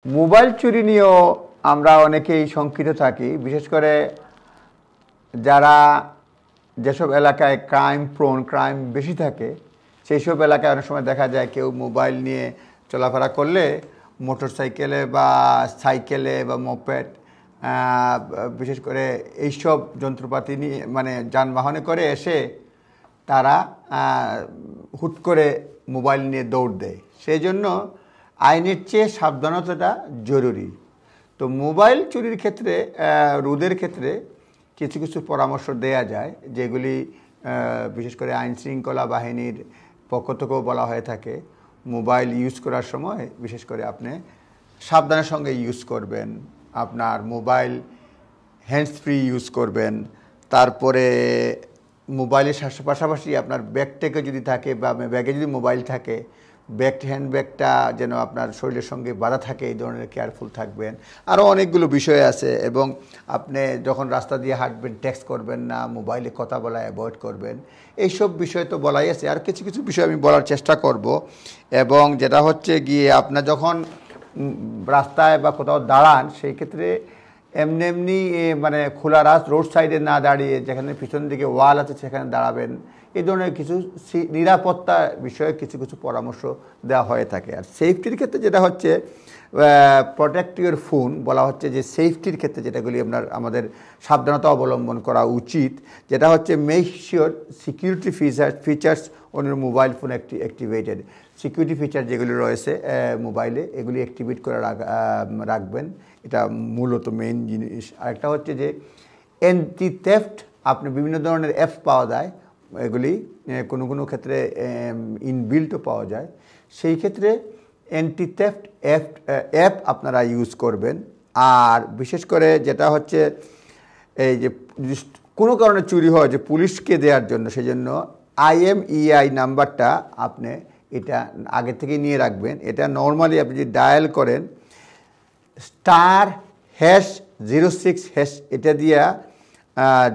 Mobile চুরি নিয়েও আমরা অনেকেই শঙ্কিত থাকি, বিশেষ করে যারা যেসব এলাকায় ক্রাইম বেশি থাকে সেই সব এলাকায় অনেক সময় দেখা যায় কেউ মোবাইল নিয়ে চলাফেরা করলে মোটর সাইকেলে বা সাইকেলে বা মোপেড, বিশেষ করে এইসব যন্ত্রপাতি নিয়ে মানে যানবাহনে করে এসে তারা হুট করে মোবাইল নিয়ে দৌড় দেয়। সেই জন্য আইনের চেয়ে সাবধানতাটা জরুরি। তো মোবাইল চুরির ক্ষেত্রে রোধের ক্ষেত্রে কিছু কিছু পরামর্শ দেয়া যায়, যেগুলি বিশেষ করে আইন শৃঙ্খলা বাহিনীর পক্ষ থেকেও বলা হয়ে থাকে। মোবাইল ইউজ করার সময় বিশেষ করে আপনি সাবধানের সঙ্গে ইউজ করবেন, আপনার মোবাইল হ্যান্ডস ফ্রি ইউজ করবেন। তারপরে মোবাইলের পাশাপাশি আপনার ব্যাগটাকে যদি থাকে বা ব্যাগে যদি মোবাইল থাকে, হ্যান্ডব্যাগটা যেন আপনার শরীরের সঙ্গে বাঁধা থাকে, এই ধরনের কেয়ারফুল থাকবেন। আরও অনেকগুলো বিষয় আছে। এবং আপনি যখন রাস্তা দিয়ে হাঁটবেন টেক্সট করবেন না, মোবাইলে কথা বলা অ্যাভয়েড করবেন। এইসব বিষয় তো বলাই আছে, আর কিছু কিছু বিষয় আমি বলার চেষ্টা করব। এবং যেটা হচ্ছে গিয়ে আপনার যখন রাস্তায় বা কোথাও দাঁড়ান, সেই ক্ষেত্রে এমনি মানে খোলা রোড সাইডে না দাঁড়িয়ে যেখানে পিছন দিকে ওয়াল আছে সেখানে দাঁড়াবেন। এই ধরনের কিছু নিরাপত্তা বিষয়ে কিছু কিছু পরামর্শ দেওয়া হয়ে থাকে। আর সেফটির ক্ষেত্রে যেটা হচ্ছে প্রোটেক্ট ইউর ফোন বলা হচ্ছে, যে সেফটির ক্ষেত্রে যেটাগুলি আমাদের সাবধানতা অবলম্বন করা উচিত, যেটা হচ্ছে make sure security features on your mobile phone activated. Security feature যেগুলি রয়েছে মোবাইলে, এগুলি অ্যাক্টিভেট করে রাখবেন। এটা মূলত মেইন জিনিস। আরেকটা হচ্ছে যে অ্যান্টি থেফট, আপনি বিভিন্ন ধরনের অ্যাপস পাওয়া যায়, এগুলি কোনো কোনো ক্ষেত্রে ইনবিল্টও পাওয়া যায়। সেই ক্ষেত্রে অ্যান্টি থেফট অ্যাপ আপনারা ইউজ করবেন। আর বিশেষ করে যেটা হচ্ছে এই যে কোনো কারণে চুরি হয় যে পুলিশকে দেওয়ার জন্য, সেই জন্য IMEI নাম্বারটা আপনি এটা আগে থেকে নিয়ে রাখবেন। এটা নর্মালি আপনি যদি ডায়াল করেন *#06# এটা দিয়া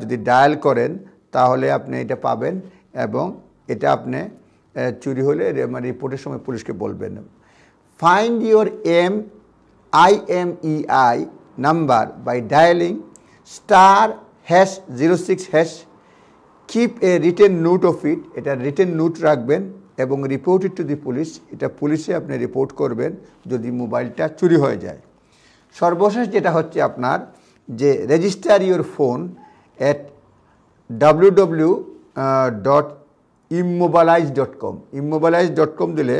যদি ডায়াল করেন তাহলে আপনি এটা পাবেন। এবং এটা আপনি চুরি হলে মানে রিপোর্টের সময় পুলিশকে বলবেন। Find your IMEI number by dialing *#06#। Keep a written note of it, এটা রিটেন নোট রাখবেন এবং report it to the police. এটা পুলিশে আপনি রিপোর্ট করবেন যদি মোবাইলটা চুরি হয়ে যায়। সর্বশেষ যেটা হচ্ছে আপনার যে register your phone at www.immobilize.com। immobilize.com দিলে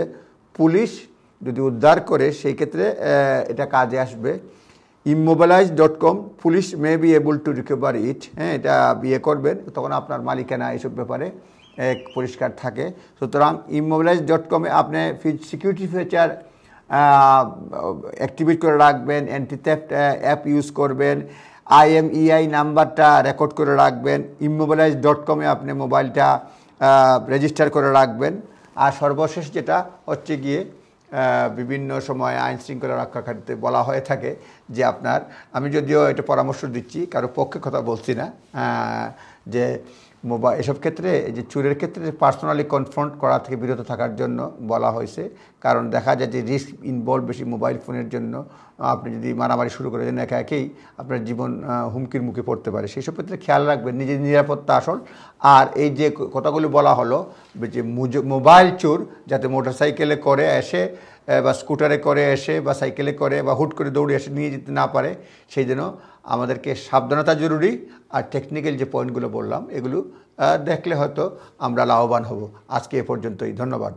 পুলিশ যদি উদ্ধার করে সেই ক্ষেত্রে এটা কাজে আসবে। immobilize.com, police may be able to recover it. হ্যাঁ, এটা বিয়ে করবেন তখন আপনার মালিকানা এইসব ব্যাপারে পরিষ্কার থাকে। সুতরাং immobilize.com এ আপনি সিকিউরিটি ফিচার অ্যাক্টিভেট করে রাখবেন, অ্যান্টি থেফট অ্যাপ ইউজ করবেন, IMEI নাম্বারটা রেকর্ড করে রাখবেন, immobilize.com এ আপনি মোবাইলটা রেজিস্টার করে রাখবেন। আর সর্বশেষ যেটা হচ্ছে গিয়ে বিভিন্ন সময় আইন শৃঙ্খলা রক্ষাকারীতে বলা হয়ে থাকে যে আপনার, আমি যদিও এটা পরামর্শ দিচ্ছি, কারো পক্ষে কথা বলছি না, যে মোবাইল এসব ক্ষেত্রে যে চুরের ক্ষেত্রে পার্সোনালি কনফ্রন্ট করা থেকে বিরত থাকার জন্য বলা হয়েছে। কারণ দেখা যায় যে রিস্ক ইনভলভ বেশি মোবাইল ফোনের জন্য। আপনি যদি মারামারি শুরু করে দেন একেই আপনার জীবন হুমকির মুখে পড়তে পারে। সেই সব ক্ষেত্রে খেয়াল রাখবেন, নিজের নিরাপত্তা আসল। আর এই যে কথাগুলো বলা হলো যে মোবাইল চোর যাতে মোটর সাইকেলে করে এসে বা স্কুটারে করে এসে বা সাইকেলে করে বা হুট করে দৌড়ে এসে নিয়ে যেতে না পারে, সেই জন্য আমাদেরকে সাবধানতা জরুরি। আর টেকনিক্যাল যে পয়েন্টগুলো বললাম এগুলো দেখলে হয়তো আমরা লাভবান হব। আজকে এ পর্যন্তই, ধন্যবাদ।